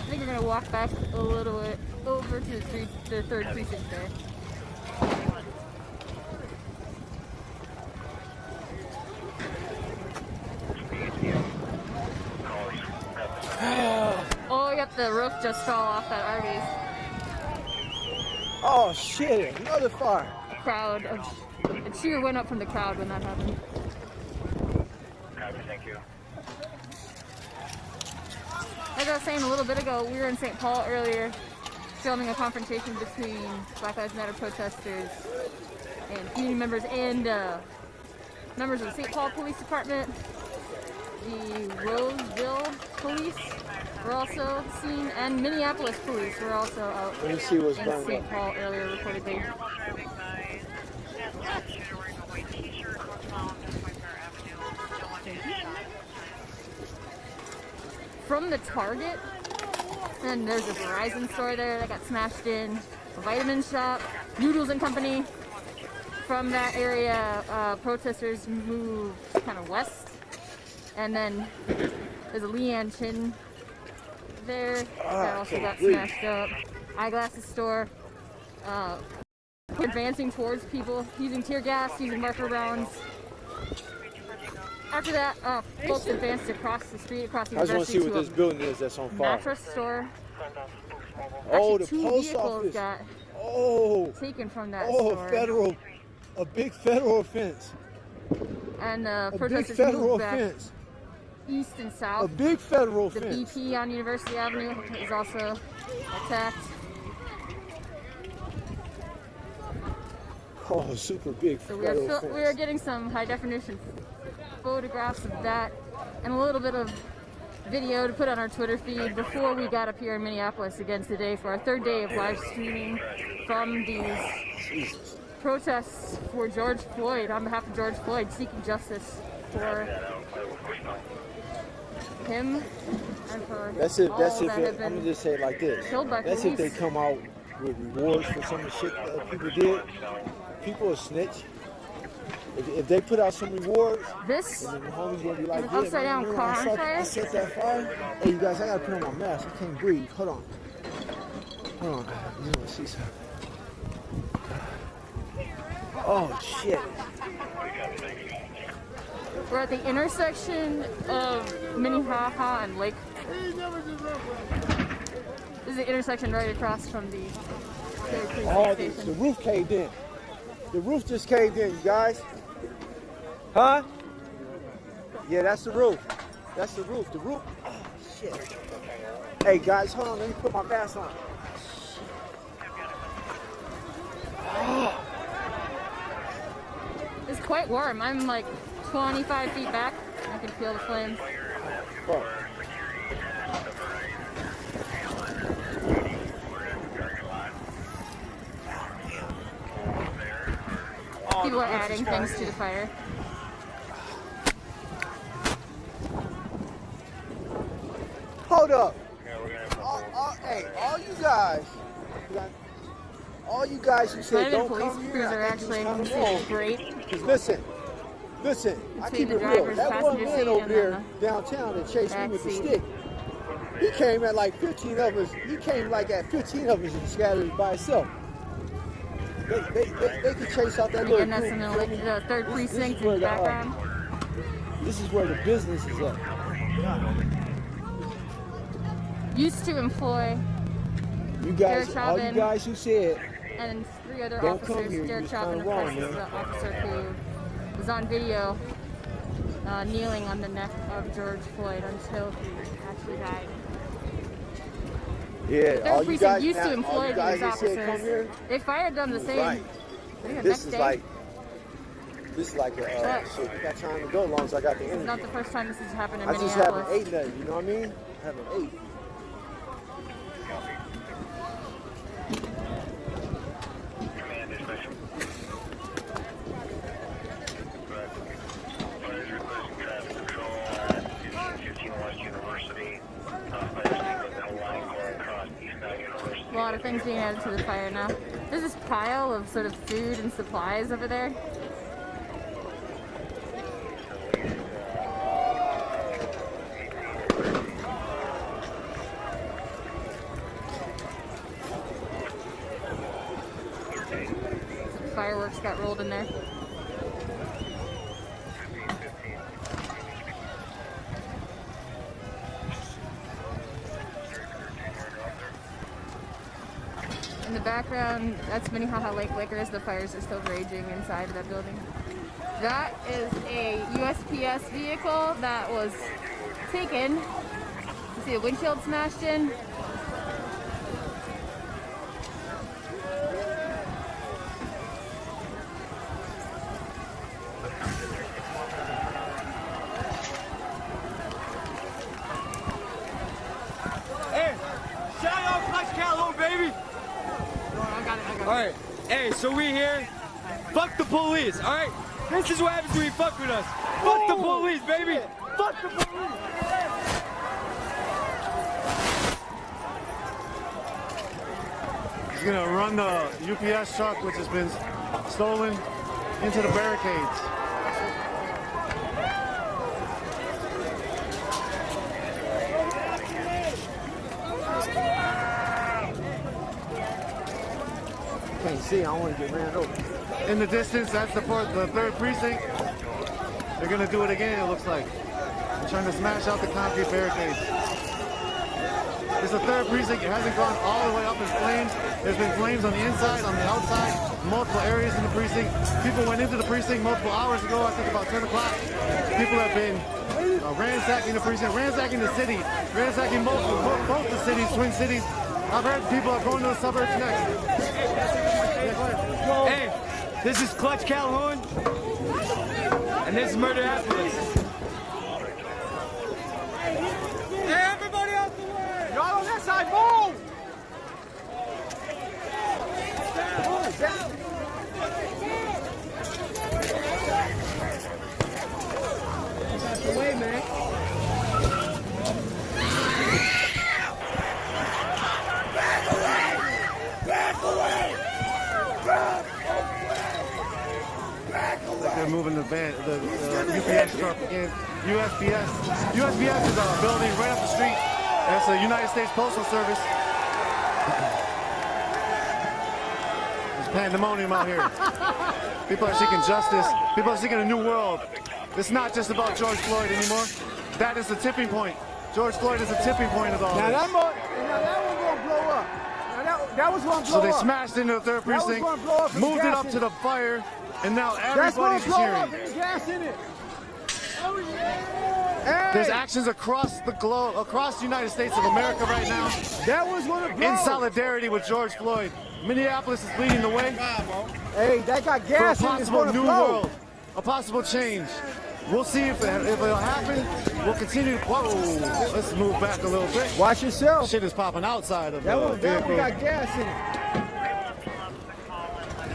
think we're gonna walk back a little bit over to the third precinct there. Oh, yep, the roof just fell off that Arby's. Oh shit, another fire. Crowd of a cheer went up from the crowd when that happened. Thank you. Like I was saying a little bit ago, we were in St. Paul earlier filming a confrontation between Black Lives Matter protesters and community members and members of the St. Paul Police Department. The Roseville Police were also seen, and Minneapolis Police were also out Let me see what's in going St. on. Paul earlier reportedly. From the Target, and there's a Verizon store there that got smashed in, a vitamin shop, Noodles and Company. From that area, protesters moved kind of west, and then there's a Leanne Chin there that also got smashed up. Eyeglasses store, advancing towards people, using tear gas, using marker rounds. After that, folks advanced across the street, across the I just want to see university what this building is that's on fire. mattress store. Oh, Actually, the two post vehicles office. got taken from that Oh, store. a big federal offense. And A big protesters federal moved back offense. east and south. A big federal The offense. BP on University Avenue is also attacked. Oh, super big So federal we are offense. getting some high definition photographs of that and a little bit of video to put on our Twitter feed before we got up here in Minneapolis again today for our third day of live streaming from these protests for George Floyd, on behalf of George Floyd, seeking justice for him and for That's it. all That's that if have they, I'm been gonna just say it like this. killed by That's if they police. come out with rewards for some of the shit that people did. People will snitch. If they put out some rewards, This and then the homies gonna be like, an yeah, upside down man, car I on set- fire? I set that fire. Hey, you guys, I gotta put on my mask. I can't breathe. Hold on. Hold on. You wanna see something? Oh shit. We're at the intersection of Minnehaha and Lake. This is the intersection right across from the Oh, police the station. roof caved in. The roof just caved in, you guys. Huh? Yeah, that's the roof. That's the roof. The roof. Oh, shit. Hey, guys, hold on. Let me put my mask on. It's quite warm. I'm like 25 feet back. I can feel the flames. Oh. People are adding things to the fire. Hold up. Hey, all you guys who said Private don't police come crews here, are I think actually it's kind of considered wrong. great. Because listen, I Between keep the it real. driver's That one passenger man seat over and there then downtown that chased me back with the seat. stick, he came at like 15 of us. He came like at 15 of us and scattered by himself. They could chase out that little Again, that's group. in the third precinct in where the the, background. This is where the business is at. Used to employ You guys, Derek all you Chauvin. guys who said and 3 other Don't come officers. here, Derek you're Chauvin, kinda of course, wrong, is the man. officer who was on video kneeling on the neck of George Floyd until he actually died. yeah, The all third you precinct guys, used to all employ you guys these that said come officers. here, If I had done the same, right. the This next is day, like this is like a shit. We got time to go as long as I got the it's not energy. the first time this has happened in I just haven't Minneapolis. ate nothing. You know what I mean? I haven't ate. A lot of things being added to the fire now. There's this pile of sort of food and supplies over there. fireworks got rolled in there. In the background, that's Minnehaha Lake Liquors. The fires are still raging inside that building. That is a USPS vehicle that was taken. You see a windshield smashed in. Hey, shout out Clutch Calhoun, baby! All right, hey, so we here. Fuck the police, all right? This is what happens when you fuck with us. Fuck the police, baby. Fuck the police. He's gonna run the UPS truck, which has been stolen, into the barricades. Can't see. I don't want to get ran over. In the distance, that's the 3rd precinct. They're gonna do it again, it looks like. They're trying to smash out the concrete barricades. It's the 3rd precinct. It hasn't gone all the way up in flames. There's been flames on the inside, on the outside, multiple areas in the precinct. People went into the precinct multiple hours ago, I think about 10 o'clock. People have been ransacking the precinct, ransacking the city, ransacking both the cities, Twin Cities. I've heard people are going to the suburbs next. Hey, this is Clutch Calhoun, and this is Minneapolis. Hey, everybody out the way! Y'all on that side, move! Out the way, man. They're moving the UPS truck again. USPS is a building right up the street. That's the United States Postal Service. There's pandemonium out here. People are seeking justice. People are seeking a new world. It's not just about George Floyd anymore. That is the tipping point. George Floyd is the tipping point of all Now this. that one's gonna blow up. Now that was gonna blow So they up. smashed into the 3rd That was precinct, gonna blow up from moved it gas up in to it. the fire, and now That's gonna everybody's blow up. cheering. There's gas in it. Oh yeah. There's Hey, actions across the globe, across the United States of America right now, that was gonna blow. in solidarity with George Floyd. Minneapolis is leading the way Hey, that got for a gas in it. It's possible gonna new blow. world, a possible change. We'll see if it'll happen. We'll continue. Whoa, let's move back a little bit. Watch yourself. Shit is popping outside of That the one vehicle. got gas in it.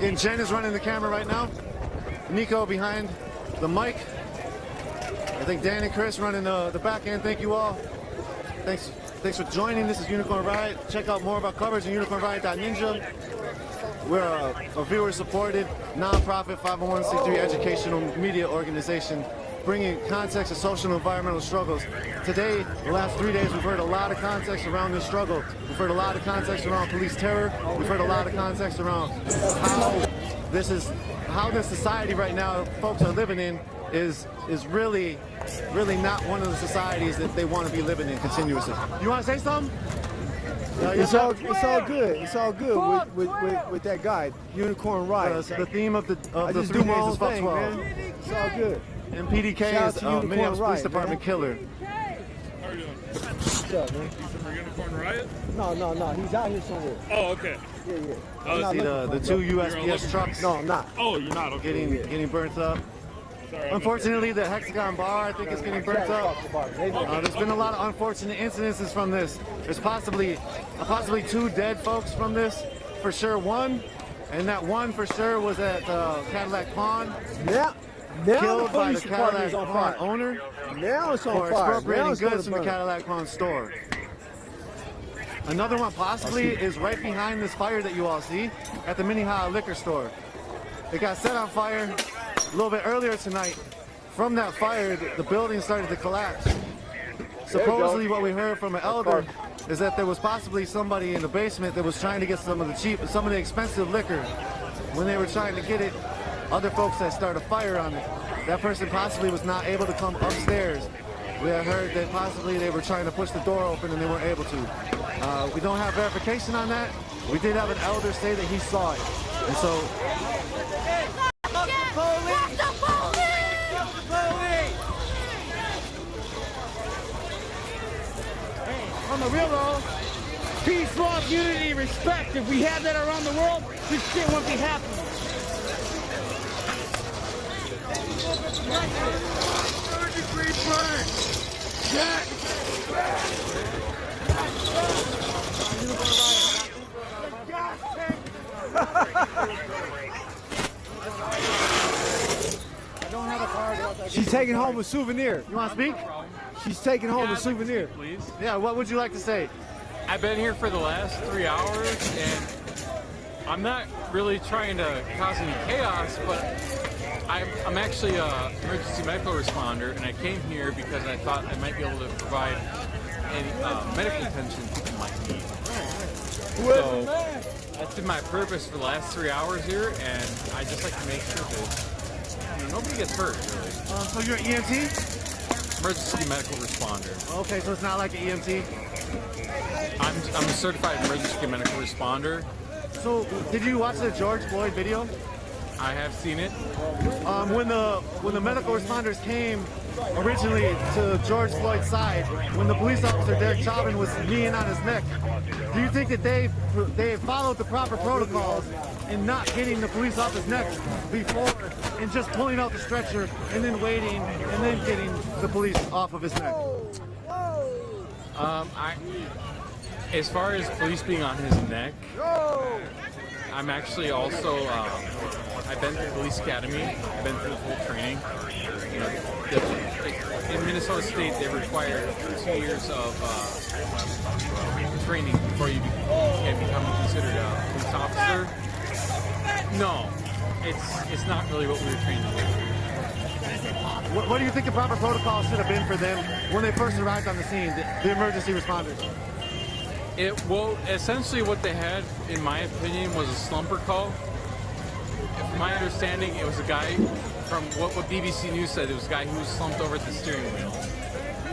And Jen is running the camera right now. Nico behind the mic. I think Dan and Chris running the back end. Thank you all. Thanks for joining. This is Unicorn Riot. Check out more of our coverage on unicornriot.ninja. We're a viewer-supported, non-profit 501c3 educational media organization bringing context to social and environmental struggles. Today, the last 3 days, we've heard a lot of context around this struggle. We've heard a lot of context around police terror. We've heard a lot of context around how this society right now folks are living in is really not one of the societies that they want to be living in continuously. You want to say something? It's all good. It's all good with that guy, Unicorn Riot. The theme of the I just 3 do my days own is fuck thing, 12. man. It's all good. And PDK Shout out is to Unicorn Minneapolis Police Riot, Department man. killer. How are you doing? What's up, man? For Unicorn Riot? No. He's out here somewhere. Oh, okay. Yeah. Oh, I'm not See looking the for 2 him, You're USPS looking- trucks No, I'm not. Oh, you're not okay. getting burnt up. Sorry, I Unfortunately, the Hexagon bar, I think, is getting burnt up. There's been a lot of unfortunate incidences from this. There's possibly 2 dead folks from this. For sure 1. And that 1 for sure was at Cadillac Pawn, Now killed the by police the department Cadillac is on Pawn fire. owner Now it's on for fire. Now expropriating it's gonna goods from the burn. Cadillac Pawn store. Another one possibly is right behind this fire that you all see at the Minnehaha liquor store. It got set on fire a little bit earlier tonight. From that fire, the building started to collapse. Supposedly what we heard from an elder is that there was possibly somebody in the basement that was trying to get some of the expensive liquor when they were trying to get it, other folks had started a fire on it. That person possibly was not able to come upstairs. We had heard that possibly they were trying to push the door open and they weren't able to. We don't have verification on that. We did have an elder say that he saw it. And so... Fuck the police! Fuck the police! Hey, on the real though, peace, love, unity, respect. If we had that around the world, this shit wouldn't be happening. Third-degree burn. Shit. She's taking home a souvenir. You want to speak? She's taking home a souvenir. Please. Yeah, what would you like to say? I've been here for the last 3 hours, and I'm not really trying to cause any chaos, but I'm actually an emergency medical responder, and I came here because I thought I might be able to provide any medical attention people might need. So that's been my purpose for the last 3 hours here, and I just like to make sure that nobody gets hurt, really. So you're an EMT? Emergency medical responder. Okay, so it's not like an EMT? I'm a certified emergency medical responder. So did you watch the George Floyd video? I have seen it. When the medical responders came originally to George Floyd's side, when the police officer Derek Chauvin was kneeing on his neck, do you think that they followed the proper protocols in not getting the police off his neck before and just pulling out the stretcher and then waiting and then getting the police off of his neck? As far as police being on his neck, I'm actually also, I've been through police academy, I've been through the whole training. You know, in Minnesota State, they require 2 years of training before you can become considered a police officer. No, it's not really what we were trained to do. What do you think the proper protocol should have been for them when they first arrived on the scene, the emergency responders? Well, essentially what they had, in my opinion, was a slumper call. From my understanding, it was a guy, from what BBC News said, it was a guy who was slumped over at the steering wheel.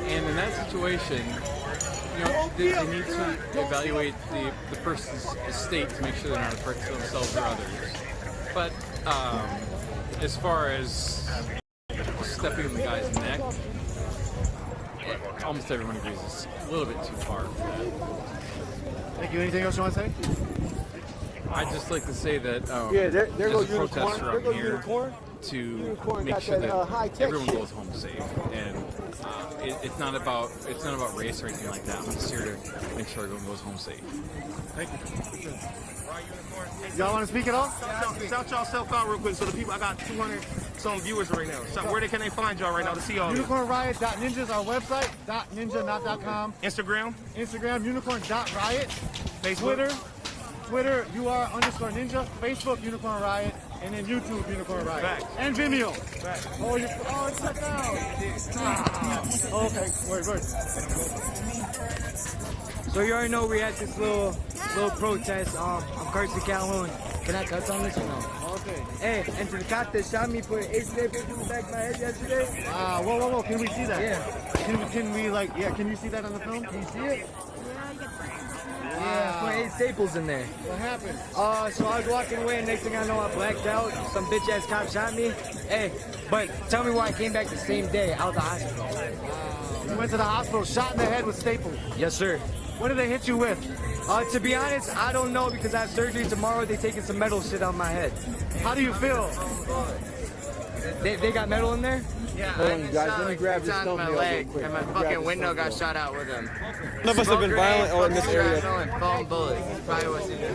And in that situation, you know, they need to evaluate the person's state to make sure they're not a threat to themselves or others. But as far as stepping on the guy's neck, almost everyone agrees it's a little bit too far for that. Thank you. Anything else you want to say? I'd just like to say that Yeah, there there's goes a protester unicorn. There up goes here unicorn. to Unicorn make got sure that, that high-tech everyone shit. goes home safe, and it's not about race or anything like that. I'm just here to make sure everyone goes home safe. Thank you. Y'all want to speak at all? Shout y'all self out real quick so the people, I got 200 some viewers right now. So where can they find y'all right now to see all this? UnicornRiot.ninja is our website, .ninja, not .com. Instagram, Unicorn.riot. Facebook. Twitter, UR_ninja. Facebook, Unicorn Riot. And then YouTube, Unicorn Riot. Facts. And Vimeo. Facts. Oh, it's check out. Okay, word. So you already know we had this little protest. I'm Carson Calhoun. Can I touch on this or no? Okay. Hey, and to the cop that shot me, put 8 staples in the back of my head yesterday. Whoa. Can we see that? Yeah. Can you see that on the film? Can you see it? Yeah, put 8 staples in there. What happened? So I was walking away, and next thing I know, I blacked out. Some bitch ass cop shot me. Hey, but tell me why I came back the same day out of the hospital. You went to the hospital, shot in the head with staples. Yes, sir. What did they hit you with? To be honest, I don't know because I have surgery tomorrow. They taking some metal shit out my head. How do you feel? They got metal in there? Yeah, Hold I on, just guys, shot let me like grab 3 this times in my thumbnail real leg, quick. and my Let me grab fucking this window got thumbnail. shot out with him. None of us have been violent in this area. And foam bullet. Probably wasn't even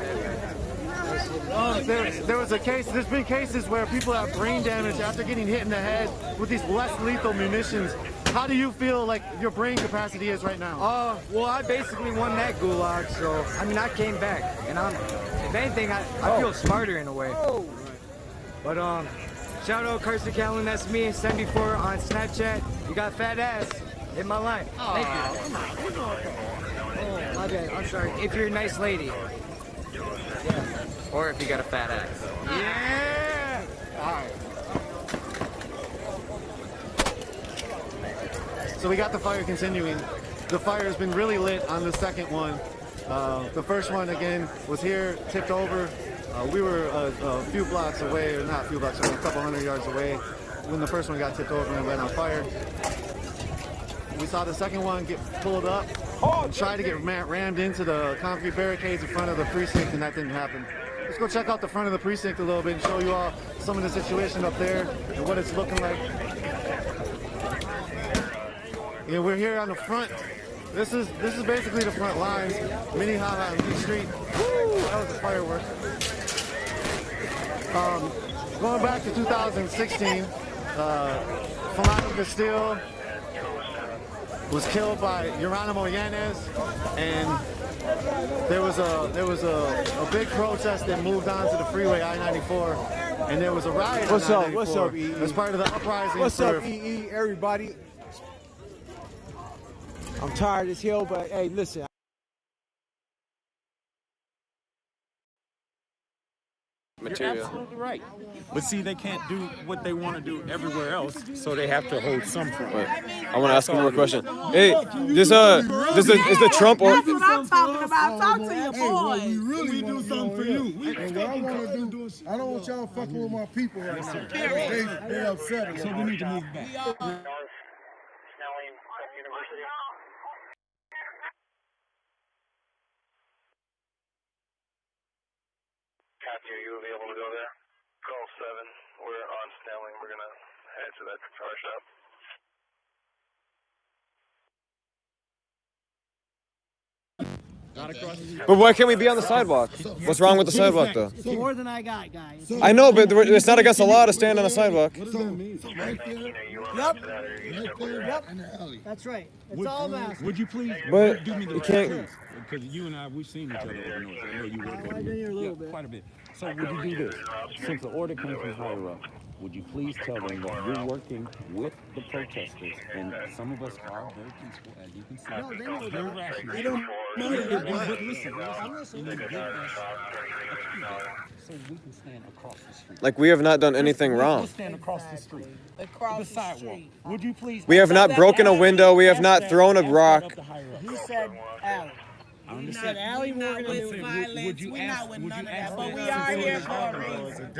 there. There was a case, there's been cases where people have brain damage after getting hit in the head with these less lethal munitions. How do you feel like your brain capacity is right now? Well, I basically won that gulag, so, I mean, I came back, and if anything, I feel smarter in a way. But, shout out Carson Calhoun, that's me, 74 on Snapchat. You got fat ass, hit my line. Thank you. Oh, my bad, I'm sorry. If you're a nice lady. Or if you got a fat ass. Yeah! All right. So we got the fire continuing. The fire has been really lit on the second one. The first one, again, was here, tipped over. We were a few blocks away, or not a few blocks, a couple hundred yards away when the first one got tipped over and went on fire. We saw the second one get pulled up, try to get rammed into the concrete barricades in front of the precinct, and that didn't happen. Let's go check out the front of the precinct a little bit and show you all some of the situation up there and what it's looking like. Yeah, we're here on the front. This is basically the front lines. Minnehaha and P Street. Woo! That was a firework. Going back to 2016, Philando Castile was killed by Geronimo Yanez, and there was a big protest that moved onto the freeway I-94, and there was a riot. What's on up? I-94 What's up, EE? as part of the uprising. What's up, EE? Everybody. I'm tired as hell, but hey, listen. Material. You're absolutely right. But see, they can't do what they want to do everywhere else, so they have to hold some front. Wait, I want to ask one more question. Hey, is the Trump or? That's what I'm talking about. Talk to your boy. We really do something for you. I don't want y'all fucking with my people right now. They upset. So we need to move back. Matthew, you will be able to go there. Call 7. We're on Snelling. We're going to head to that car shop. But why can't we be on the sidewalk? What's wrong with the sidewalk, though? More than I got, guys. I know, but it's not against the law to stand on a sidewalk. What does that mean? Right there? Yep. Right there? Yep. In the alley. That's right. It's all massive. Would you please But do me the you can't. Because you and I, we've seen each other over north. I know you work over I've been here a little bit. quite a bit. So would you do this? Since the order came from higher up, would you please tell them that you're working with the protesters, and some of us are very peaceful, as you can see. No, they know very that. rational. They don't But listen, I'm listening. you need to give us so we can stand across the street. Like, we have not done anything wrong. We'll stand across the street. Across The sidewalk. Would you please? We have not broken a window. We have not thrown a rock. He said alley. He said alley, we're going to do Would you ask? Would you ask? But we are here for a reason.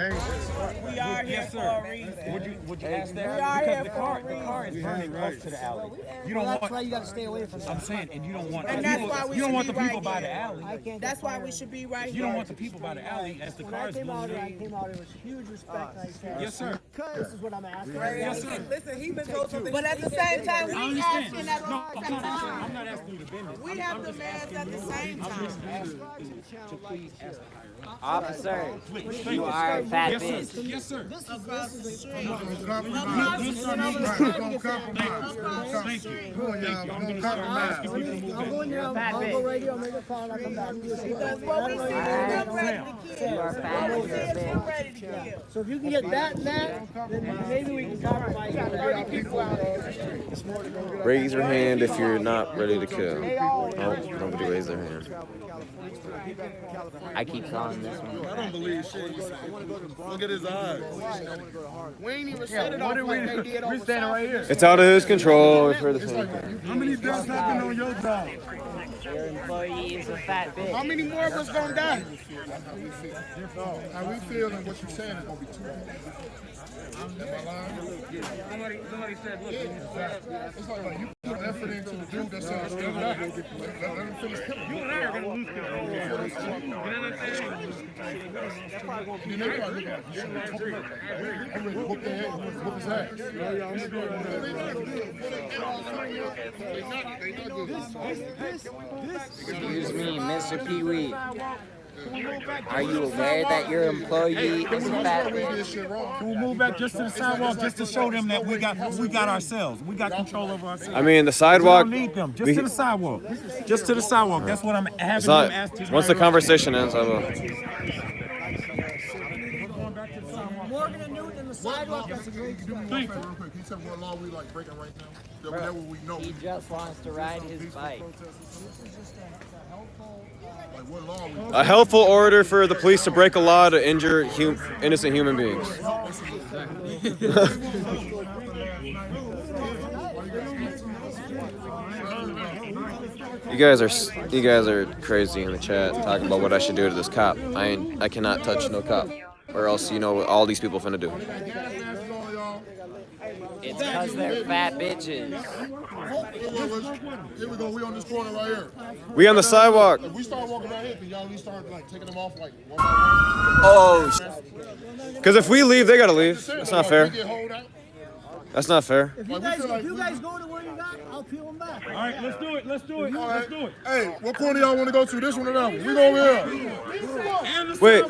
We are here for a reason. Would you ask that? We are here Because for a reason. the car is burning close to the alley. You don't That's want. why you got to stay away from that. I'm saying, and you don't want. And the that's people, why we you don't should want the be people right by the here. alley. That's why we should be right here. You don't want the people by the alley as the When I cars came out move. here, it was huge respect. I said, Yes, sir. This is what I'm asking. Yes, sir. Listen, he been told something. But at the same time, I we understand. asking at No, all I'm not asking you to bend it. We have demands at the same time. To please ask the higher up. Officer, Please. you are a fat Yes, bitch. sir. Yes, sir. This is the street. Don't compromise. Don't compromise. Come on, y'all. Don't compromise. I'll go in there, I'll go right here, I'll make a call, I'll come back. You are fat bitch. So if you can get that and that, then maybe we can compromise. 30 people out there. Raise your hand if you're not ready to kill. Oh, nobody raised their hand. I keep calling this one. I don't believe shit he's saying. Look at his eyes. We ain't even set it off like they did over South. It's out of his control. We've heard the same thing. How many deaths happened on your job? Your employee is a fat bitch. How many more of us gonna die? No, how we feel and what you're saying is going to be true. Am I lying? Somebody said, look, It's like you put effort into the dude that said it's good. Let him finish killing you. and I are going to lose control. You know what I'm saying? You know, I look at you. I'm ready to whoop their head, whoop his ass. Excuse me, Mr. Pee-wee. Are you aware that your employee is a fat bitch? Can we move back just to the sidewalk just to show them that we got ourselves. We got control over ourselves. I mean, the We sidewalk. don't need them. Just to the sidewalk. Just to the sidewalk. That's what I'm It's having not. them ask to Once the conversation ends, I will. Morgan and Newton and the the sidewalk, that's a great Do me one favor real quick. Can you tell me what law we like breaking right now? That we know. He just wants to ride his bike. Like what law we A helpful order for the police to break a law to injure innocent human beings. You guys are crazy in the chat talking about what I should do to this cop. I cannot touch no cop, or else you know what all these people finna do. It's because they're fat bitches. Here we go. We on this corner right here. We on the sidewalk. If we start walking right here, can y'all at least start like taking them off like one Oh, because if we leave, they gotta leave. That's not fair. That's not fair. If you guys go to where you got, I'll peel them back. All right, let's do it. Let's do it. All right. Let's do it. Hey, what corner y'all want to go to? This one or that one? We go over here. Wait,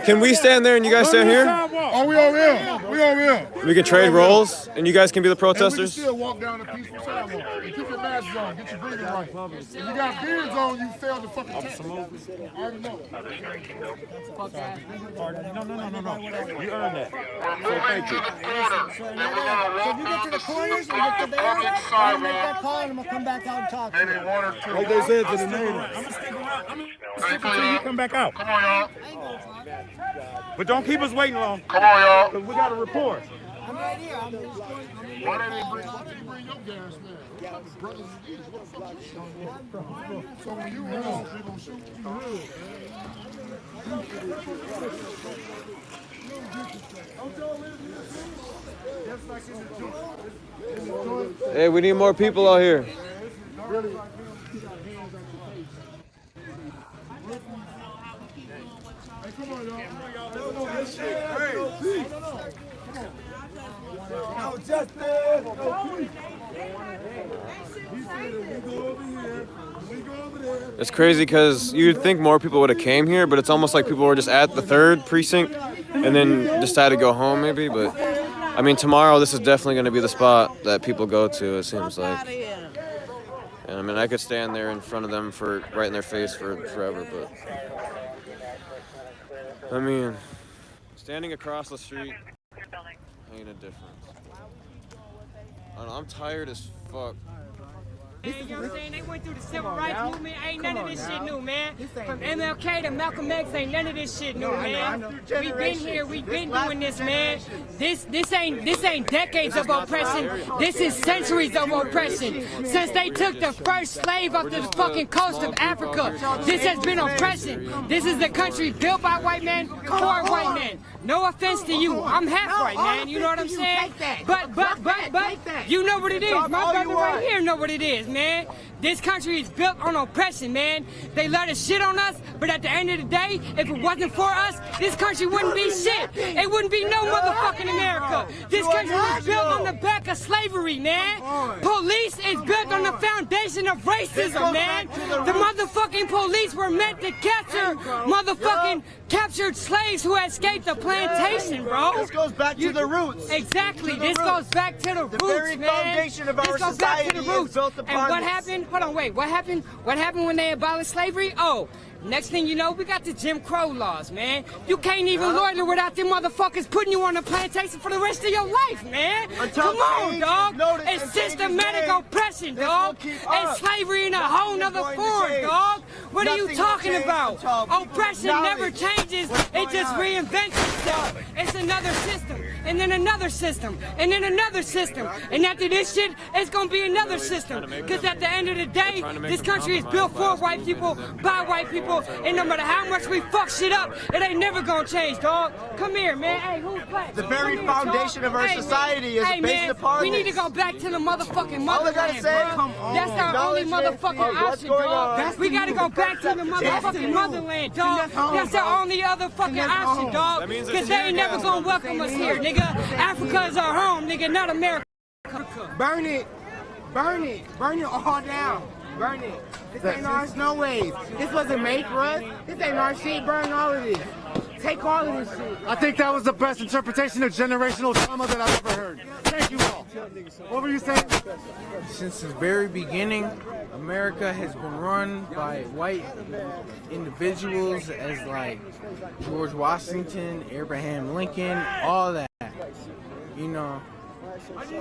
can we stand there and you guys stand here? Oh, we over here. We over here. We can trade roles and you guys can be the And we can protesters. still walk down the peaceful sidewalk. And keep your masks on. Get your breathing right. If you got beards on, you failed the fucking test. I already know. No. You earned that. So thank you. So if you get to the corners and get to there, I'll make that call and I'm going to come back out and talk to you. Like they said to the natives. I'm gonna stick around. I'm gonna stick until you come back out. Come on, y'all. But don't keep us waiting long. Come on, y'all. Cause we got a report. I'm right here. Why didn't they bring your gas man? Brothers and these, what the fuck you doing? So when you run off, they gonna shoot you. Hey, we need more people out here. It's crazy because you'd think more people would have came here, but it's almost like people were just at the 3rd precinct and then decided to go home maybe. But I mean, tomorrow this is definitely going to be the spot that people go to, it seems like. And I mean, I could stand there in front of them right in their face for forever, but I mean, standing across the street ain't a difference. I don't know, I'm tired as fuck. You know what I'm saying? They went through the civil rights movement. Ain't none of this shit new, man. From MLK to Malcolm X, ain't none of this shit new, man. We've been here. We've been doing this, man. This ain't decades of oppression. This is centuries of oppression. Since they took the first slave off the fucking coast of Africa, this has been oppression. This is the country built by white men for white men. No offense to you. I'm half white, man. You know what I'm saying? But you know what it is. My brother right here know what it is, man. This country is built on oppression, man. They let us shit on us, but at the end of the day, if it wasn't for us, this country wouldn't be shit. It wouldn't be no motherfucking America. This country was built on the back of slavery, man. Police is built on the foundation of racism, man. The motherfucking police were meant to capture motherfucking captured slaves who escaped the plantation, bro. This goes back to the roots. Exactly. This goes back to the roots, very man. foundation of our This goes back to the society is roots. built And upon what this. happened? Hold on, wait. What happened? What happened when they abolished slavery? Oh, next thing you know, we got the Jim Crow laws, man. You can't even loiter without them motherfuckers putting you on a plantation for the rest of your life, man. Come on, dog. It's systematic oppression, dog. And slavery in a whole nother form, dog. What are you talking about? Oppression never changes. It just reinvents itself. It's another system, and then another system, and then another system. And after this shit, it's gonna be another system. Because at the end of the day, this country is built for white people, by white people, and no matter how much we fuck shit up, it ain't never gonna change, dog. Come here, man. Hey, who's black? The very foundation of our society is based upon we need to this. go back to the motherfucking All I gotta motherland, say, bro. come on. That's our only Acknowledgement motherfucking of what's option, going dog. on. We gotta go back to the motherfucking motherland, dog. That's our only other fucking option, dog. Because they ain't never gonna welcome us here, nigga. Africa is our home, nigga, not America. Burn it. Burn it. Burn it all down. Burn it. This ain't our snow wave. This wasn't made for us. This ain't our shit. Burn all of this. Take all of this shit. I think that was the best interpretation of generational trauma that I've ever heard. Thank you all. What were you saying? Since the very beginning, America has been run by white individuals as like George Washington, Abraham Lincoln, all that. you know,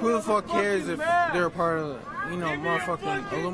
who the fuck cares if they're a part of, you know, motherfucking Illuminati?